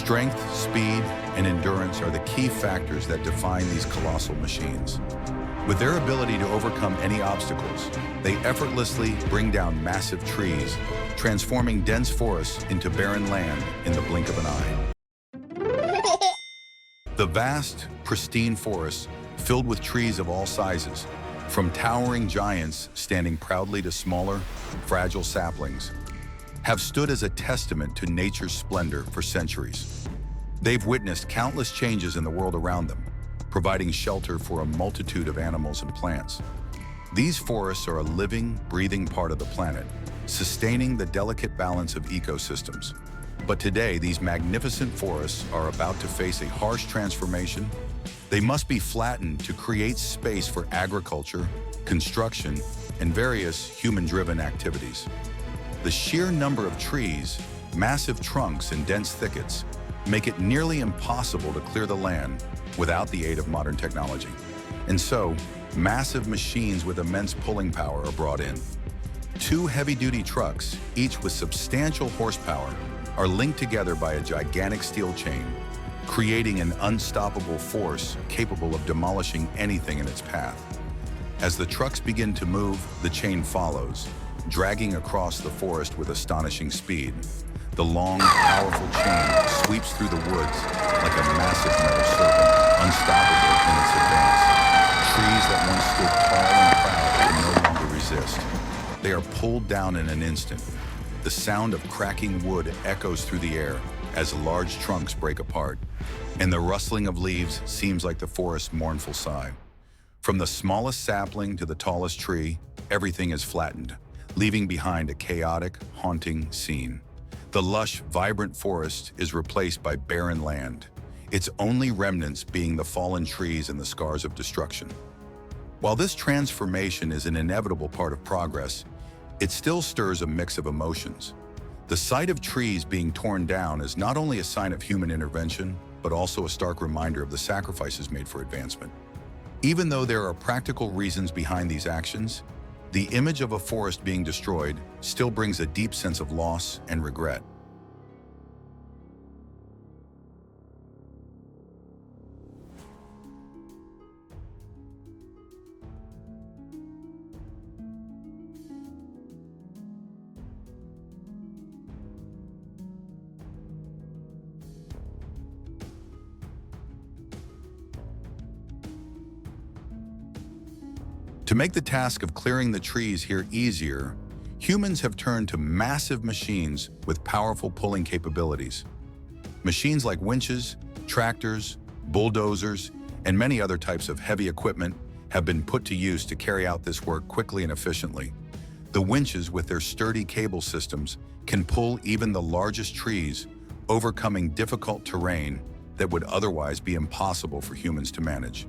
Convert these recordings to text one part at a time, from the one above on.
Strength, speed, and endurance are the key factors that define these colossal machines. With their ability to overcome any obstacles, they effortlessly bring down massive trees, transforming dense forests into barren land in the blink of an eye. The vast, pristine forests, filled with trees of all sizes, from towering giants standing proudly to smaller, fragile saplings, have stood as a testament to nature's splendor for centuries. They've witnessed countless changes in the world around them, providing shelter for a multitude of animals and plants. These forests are a living, breathing part of the planet, sustaining the delicate balance of ecosystems. But today, these magnificent forests are about to face a harsh transformation. They must be flattened to create space for agriculture, construction, and various human-driven activities. The sheer number of trees, massive trunks, and dense thickets make it nearly impossible to clear the land without the aid of modern technology. And so, massive machines with immense pulling power are brought in. Two heavy-duty trucks, each with substantial horsepower, are linked together by a gigantic steel chain, creating an unstoppable force capable of demolishing anything in its path. As the trucks begin to move, the chain follows, dragging across the forest with astonishing speed. The long, powerful chain sweeps through the woods like a massive metal serpent, unstoppable in its advance. Trees that once stood tall and proud can no longer resist. They are pulled down in an instant. The sound of cracking wood echoes through the air as large trunks break apart, and the rustling of leaves seems like the forest's mournful sigh. From the smallest sapling to the tallest tree, everything is flattened, leaving behind a chaotic, haunting scene. The lush, vibrant forest is replaced by barren land, its only remnants being the fallen trees and the scars of destruction. While this transformation is an inevitable part of progress, it still stirs a mix of emotions. The sight of trees being torn down is not only a sign of human intervention, but also a stark reminder of the sacrifices made for advancement. Even though there are practical reasons behind these actions, the image of a forest being destroyed still brings a deep sense of loss and regret. To make the task of clearing the trees here easier, humans have turned to massive machines with powerful pulling capabilities. Machines like winches, tractors, bulldozers, and many other types of heavy equipment have been put to use to carry out this work quickly and efficiently. The winches, with their sturdy cable systems, can pull even the largest trees, overcoming difficult terrain that would otherwise be impossible for humans to manage.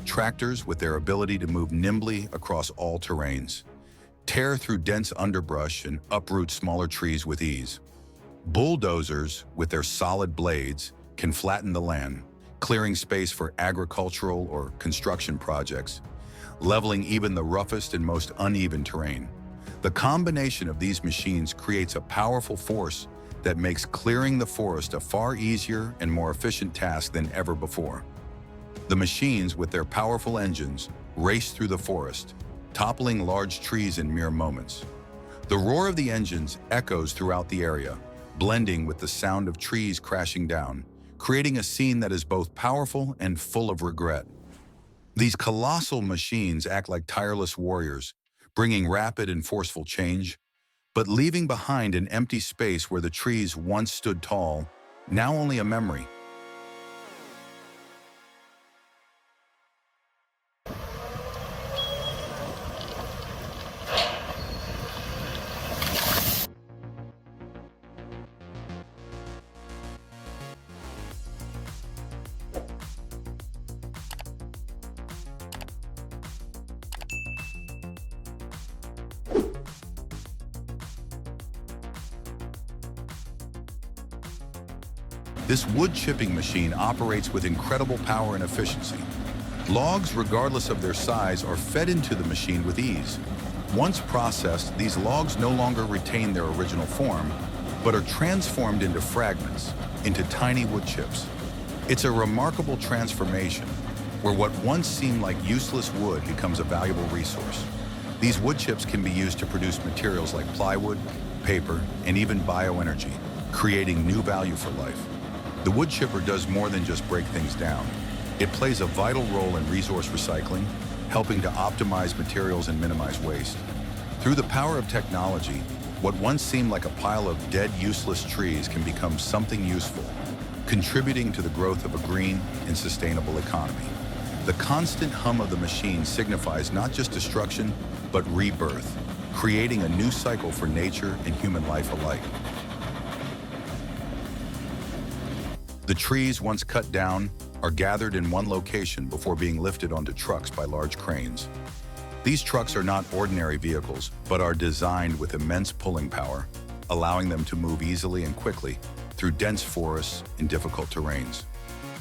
Tractors, with their ability to move nimbly across all terrains, tear through dense underbrush and uproot smaller trees with ease. Bulldozers, with their solid blades, can flatten the land, clearing space for agricultural or construction projects, leveling even the roughest and most uneven terrain. The combination of these machines creates a powerful force that makes clearing the forest a far easier and more efficient task than ever before. The machines, with their powerful engines, race through the forest, toppling large trees in mere moments. The roar of the engines echoes throughout the area, blending with the sound of trees crashing down, creating a scene that is both powerful and full of regret. These colossal machines act like tireless warriors, bringing rapid and forceful change, but leaving behind an empty space where the trees once stood tall, now only a memory. This wood chipping machine operates with incredible power and efficiency. Logs, regardless of their size, are fed into the machine with ease. Once processed, these logs no longer retain their original form, but are transformed into fragments, into tiny wood chips. It's a remarkable transformation where what once seemed like useless wood becomes a valuable resource. These wood chips can be used to produce materials like plywood, paper, and even bioenergy, creating new value for life. The wood chipper does more than just break things down. It plays a vital role in resource recycling, helping to optimize materials and minimize waste. Through the power of technology, what once seemed like a pile of dead, useless trees can become something useful, contributing to the growth of a green and sustainable economy. The constant hum of the machine signifies not just destruction, but rebirth, creating a new cycle for nature and human life alike. The trees, once cut down, are gathered in one location before being lifted onto trucks by large cranes. These trucks are not ordinary vehicles, but are designed with immense pulling power, allowing them to move easily and quickly through dense forests and difficult terrains.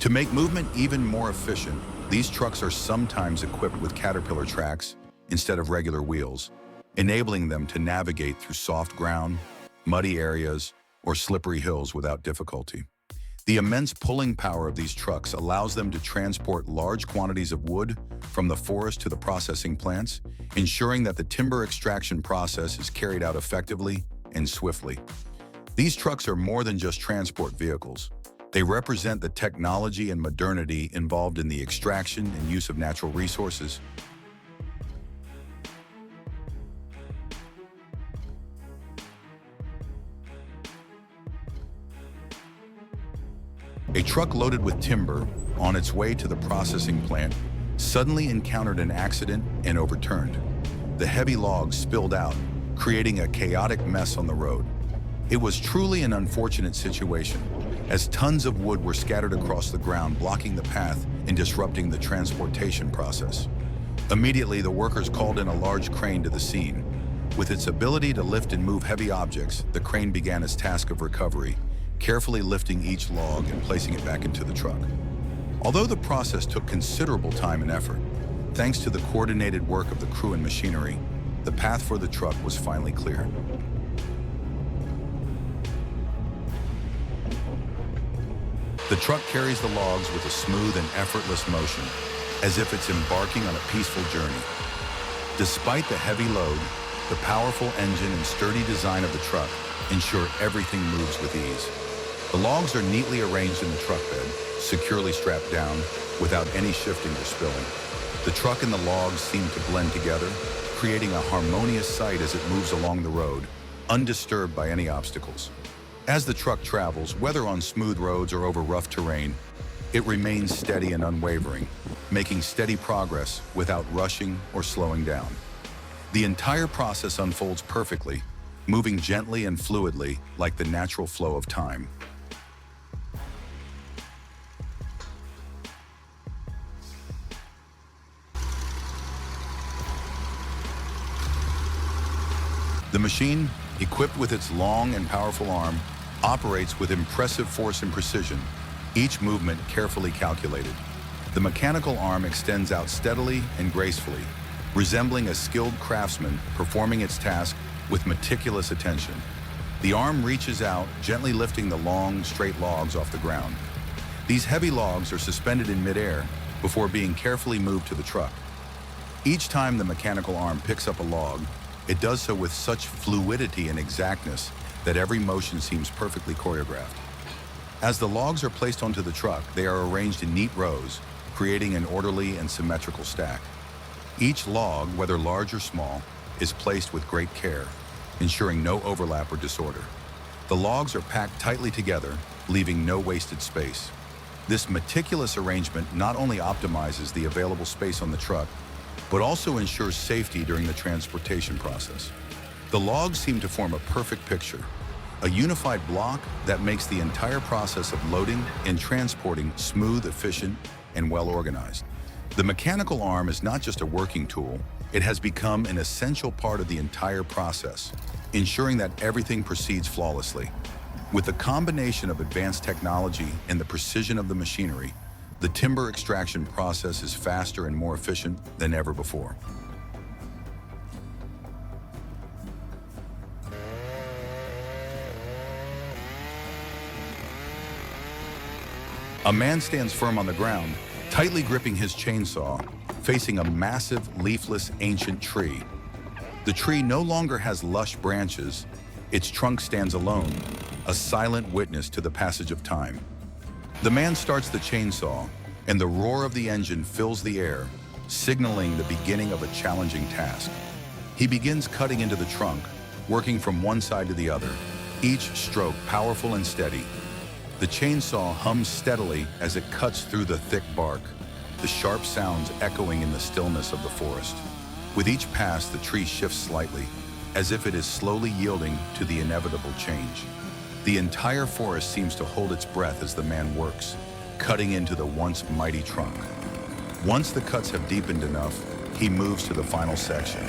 To make movement even more efficient, these trucks are sometimes equipped with caterpillar tracks instead of regular wheels, enabling them to navigate through soft ground, muddy areas, or slippery hills without difficulty. The immense pulling power of these trucks allows them to transport large quantities of wood from the forest to the processing plants, ensuring that the timber extraction process is carried out effectively and swiftly. These trucks are more than just transport vehicles. They represent the technology and modernity involved in the extraction and use of natural resources. A truck loaded with timber on its way to the processing plant suddenly encountered an accident and overturned. The heavy logs spilled out, creating a chaotic mess on the road. It was truly an unfortunate situation, as tons of wood were scattered across the ground, blocking the path and disrupting the transportation process. Immediately, the workers called in a large crane to the scene. With its ability to lift and move heavy objects, the crane began its task of recovery, carefully lifting each log and placing it back into the truck. Although the process took considerable time and effort, thanks to the coordinated work of the crew and machinery, the path for the truck was finally clear. The truck carries the logs with a smooth and effortless motion, as if it's embarking on a peaceful journey. Despite the heavy load, the powerful engine and sturdy design of the truck ensure everything moves with ease. The logs are neatly arranged in the truck bed, securely strapped down, without any shifting or spilling. The truck and the logs seem to blend together, creating a harmonious sight as it moves along the road, undisturbed by any obstacles. As the truck travels, whether on smooth roads or over rough terrain, it remains steady and unwavering, making steady progress without rushing or slowing down. The entire process unfolds perfectly, moving gently and fluidly like the natural flow of time. The machine, equipped with its long and powerful arm, operates with impressive force and precision, each movement carefully calculated. The mechanical arm extends out steadily and gracefully, resembling a skilled craftsman performing its task with meticulous attention. The arm reaches out, gently lifting the long, straight logs off the ground. These heavy logs are suspended in midair before being carefully moved to the truck. Each time the mechanical arm picks up a log, it does so with such fluidity and exactness that every motion seems perfectly choreographed. As the logs are placed onto the truck, they are arranged in neat rows, creating an orderly and symmetrical stack. Each log, whether large or small, is placed with great care, ensuring no overlap or disorder. The logs are packed tightly together, leaving no wasted space. This meticulous arrangement not only optimizes the available space on the truck, but also ensures safety during the transportation process. The logs seem to form a perfect picture, a unified block that makes the entire process of loading and transporting smooth, efficient, and well organized. The mechanical arm is not just a working tool, it has become an essential part of the entire process, ensuring that everything proceeds flawlessly. With the combination of advanced technology and the precision of the machinery, the timber extraction process is faster and more efficient than ever before. A man stands firm on the ground, tightly gripping his chainsaw, facing a massive, leafless, ancient tree. The tree no longer has lush branches. Its trunk stands alone, a silent witness to the passage of time. The man starts the chainsaw, and the roar of the engine fills the air, signaling the beginning of a challenging task. He begins cutting into the trunk, working from one side to the other, each stroke powerful and steady. The chainsaw hums steadily as it cuts through the thick bark, the sharp sounds echoing in the stillness of the forest. With each pass, the tree shifts slightly, as if it is slowly yielding to the inevitable change. The entire forest seems to hold its breath as the man works, cutting into the once mighty trunk. Once the cuts have deepened enough, he moves to the final section,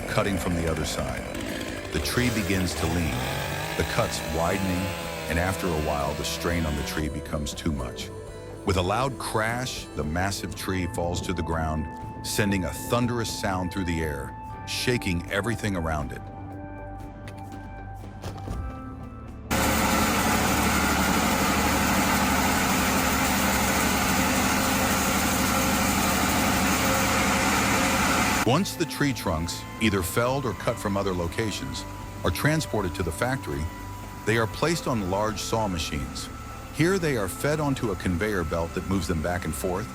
cutting from the other side. The tree begins to lean, the cuts widening, and after a while, the strain on the tree becomes too much. With a loud crash, the massive tree falls to the ground, sending a thunderous sound through the air, shaking everything around it. Once the tree trunks, either felled or cut from other locations, are transported to the factory, they are placed on large saw machines. Here they are fed onto a conveyor belt that moves them back and forth,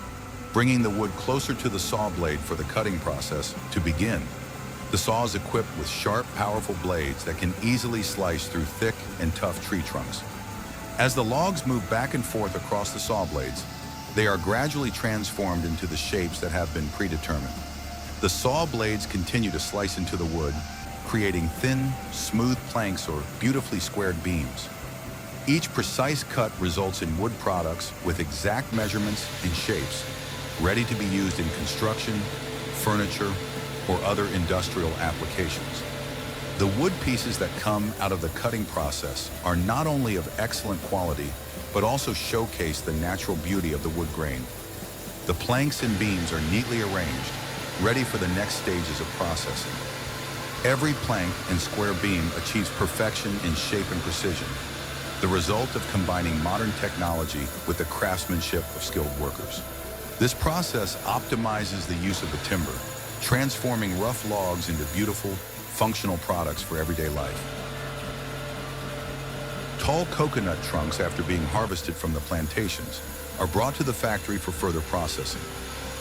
bringing the wood closer to the saw blade for the cutting process to begin. The saw is equipped with sharp, powerful blades that can easily slice through thick and tough tree trunks. As the logs move back and forth across the saw blades, they are gradually transformed into the shapes that have been predetermined. The saw blades continue to slice into the wood, creating thin, smooth planks or beautifully squared beams. Each precise cut results in wood products with exact measurements and shapes, ready to be used in construction, furniture, or other industrial applications. The wood pieces that come out of the cutting process are not only of excellent quality, but also showcase the natural beauty of the wood grain. The planks and beams are neatly arranged, ready for the next stages of processing. Every plank and square beam achieves perfection in shape and precision, the result of combining modern technology with the craftsmanship of skilled workers. This process optimizes the use of the timber, transforming rough logs into beautiful, functional products for everyday life. Tall coconut trunks, after being harvested from the plantations, are brought to the factory for further processing.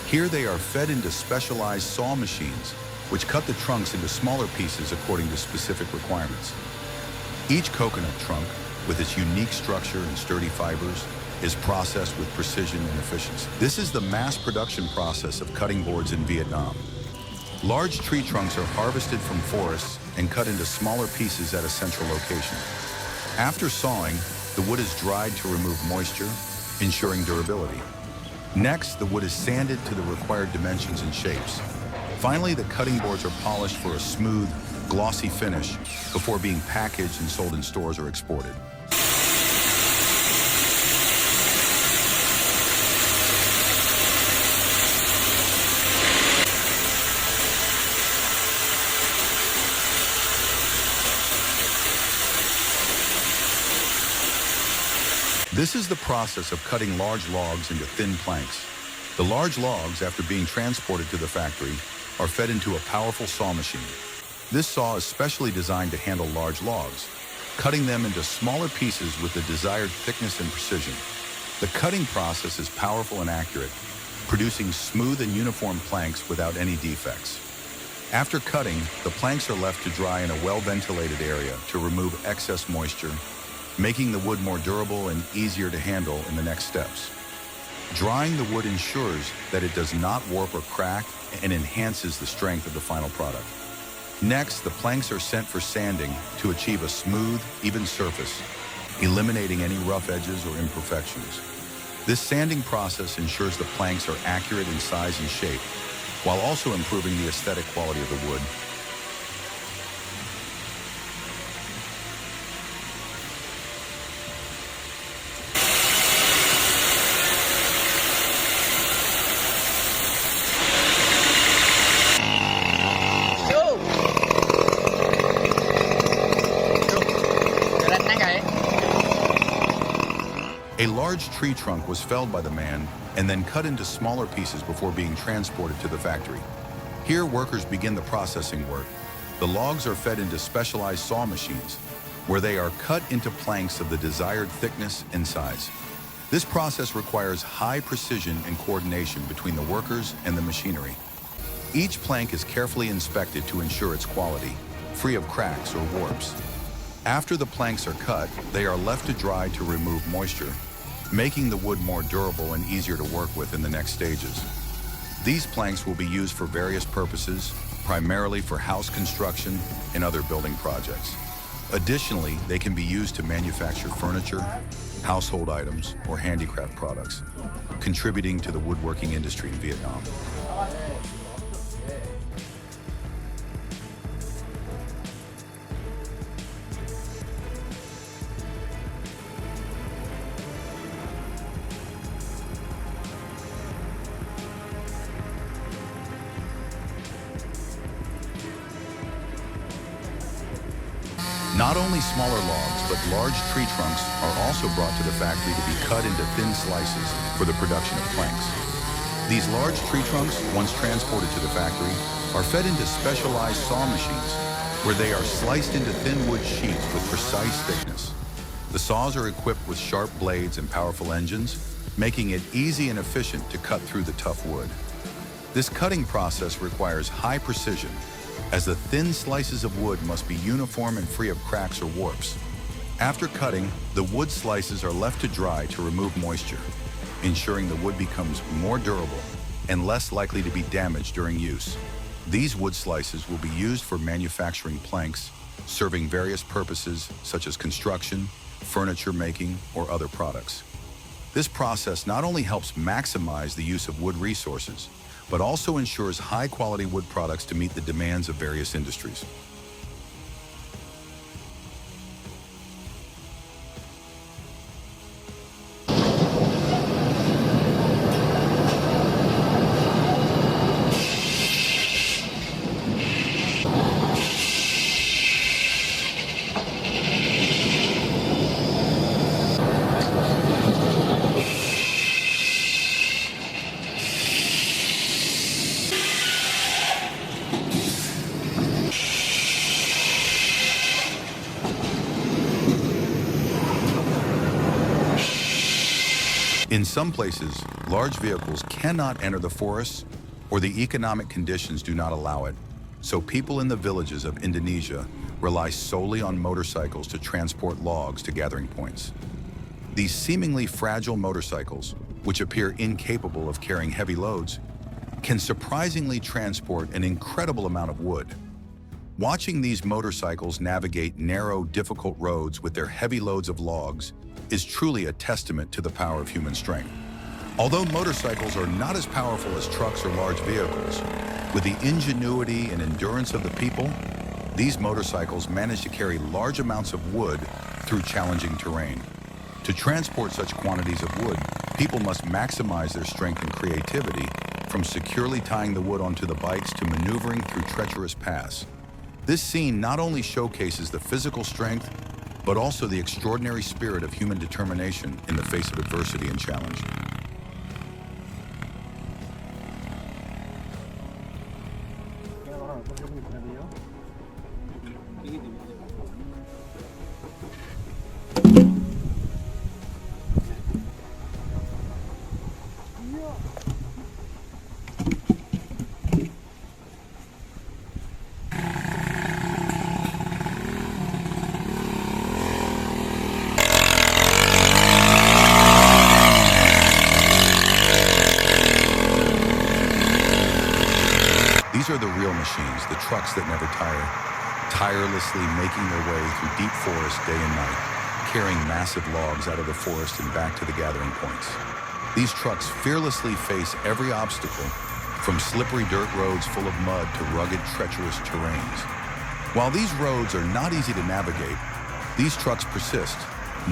Here they are fed into specialized saw machines, which cut the trunks into smaller pieces according to specific requirements. Each coconut trunk, with its unique structure and sturdy fibers, is processed with precision and efficiency. This is the mass production process of cutting boards in Vietnam. Large tree trunks are harvested from forests and cut into smaller pieces at a central location. After sawing, the wood is dried to remove moisture, ensuring durability. Next, the wood is sanded to the required dimensions and shapes. Finally, the cutting boards are polished for a smooth, glossy finish before being packaged and sold in stores or exported. This is the process of cutting large logs into thin planks. The large logs, after being transported to the factory, are fed into a powerful saw machine. This saw is specially designed to handle large logs, cutting them into smaller pieces with the desired thickness and precision. The cutting process is powerful and accurate, producing smooth and uniform planks without any defects. After cutting, the planks are left to dry in a well-ventilated area to remove excess moisture, making the wood more durable and easier to handle in the next steps. Drying the wood ensures that it does not warp or crack and enhances the strength of the final product. Next, the planks are sent for sanding to achieve a smooth, even surface, eliminating any rough edges or imperfections. This sanding process ensures the planks are accurate in size and shape, while also improving the aesthetic quality of the wood. A large tree trunk was felled by the man and then cut into smaller pieces before being transported to the factory. Here, workers begin the processing work. The logs are fed into specialized saw machines, where they are cut into planks of the desired thickness and size. This process requires high precision and coordination between the workers and the machinery. Each plank is carefully inspected to ensure its quality, free of cracks or warps. After the planks are cut, they are left to dry to remove moisture, making the wood more durable and easier to work with in the next stages. These planks will be used for various purposes, primarily for house construction and other building projects. Additionally, they can be used to manufacture furniture, household items, or handicraft products, contributing to the woodworking industry in Vietnam. Not only smaller logs, but large tree trunks are also brought to the factory to be cut into thin slices for the production of planks. These large tree trunks, once transported to the factory, are fed into specialized saw machines, where they are sliced into thin wood sheets with precise thickness. The saws are equipped with sharp blades and powerful engines, making it easy and efficient to cut through the tough wood. This cutting process requires high precision, as the thin slices of wood must be uniform and free of cracks or warps. After cutting, the wood slices are left to dry to remove moisture, ensuring the wood becomes more durable and less likely to be damaged during use. These wood slices will be used for manufacturing planks, serving various purposes such as construction, furniture making, or other products. This process not only helps maximize the use of wood resources, but also ensures high-quality wood products to meet the demands of various industries. In some places, large vehicles cannot enter the forests, or the economic conditions do not allow it, so people in the villages of Indonesia rely solely on motorcycles to transport logs to gathering points. These seemingly fragile motorcycles, which appear incapable of carrying heavy loads, can surprisingly transport an incredible amount of wood. Watching these motorcycles navigate narrow, difficult roads with their heavy loads of logs is truly a testament to the power of human strength. Although motorcycles are not as powerful as trucks or large vehicles, with the ingenuity and endurance of the people, these motorcycles manage to carry large amounts of wood through challenging terrain. To transport such quantities of wood, people must maximize their strength and creativity, from securely tying the wood onto the bikes to maneuvering through treacherous paths. This scene not only showcases the physical strength, but also the extraordinary spirit of human determination in the face of adversity and challenge. These are the real machines, the trucks that never tire, tirelessly making their way through deep forests day and night, carrying massive logs out of the forest and back to the gathering points. These trucks fearlessly face every obstacle, from slippery dirt roads full of mud to rugged, treacherous terrains. While these roads are not easy to navigate, these trucks persist,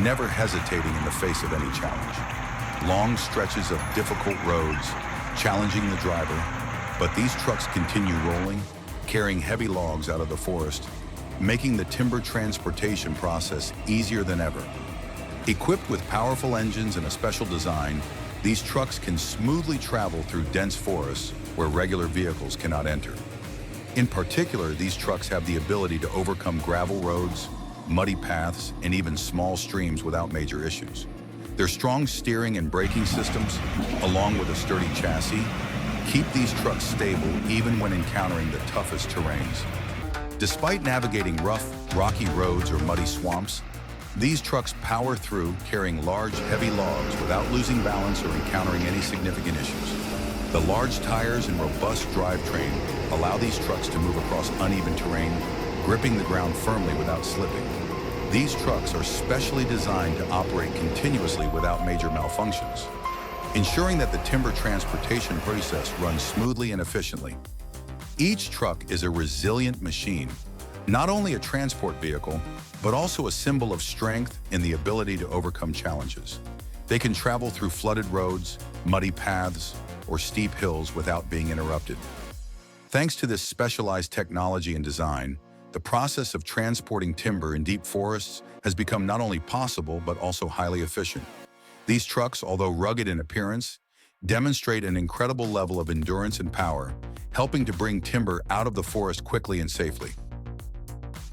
never hesitating in the face of any challenge. Long stretches of difficult roads, challenging the driver, but these trucks continue rolling, carrying heavy logs out of the forest, making the timber transportation process easier than ever. Equipped with powerful engines and a special design, these trucks can smoothly travel through dense forests where regular vehicles cannot enter. In particular, these trucks have the ability to overcome gravel roads, muddy paths, and even small streams without major issues. Their strong steering and braking systems, along with a sturdy chassis, keep these trucks stable even when encountering the toughest terrains. Despite navigating rough, rocky roads or muddy swamps, these trucks power through, carrying large, heavy logs without losing balance or encountering any significant issues. The large tires and robust drivetrain allow these trucks to move across uneven terrain, gripping the ground firmly without slipping. These trucks are specially designed to operate continuously without major malfunctions, ensuring that the timber transportation process runs smoothly and efficiently. Each truck is a resilient machine, not only a transport vehicle, but also a symbol of strength and the ability to overcome challenges. They can travel through flooded roads, muddy paths, or steep hills without being interrupted. Thanks to this specialized technology and design, the process of transporting timber in deep forests has become not only possible, but also highly efficient. These trucks, although rugged in appearance, demonstrate an incredible level of endurance and power, helping to bring timber out of the forest quickly and safely.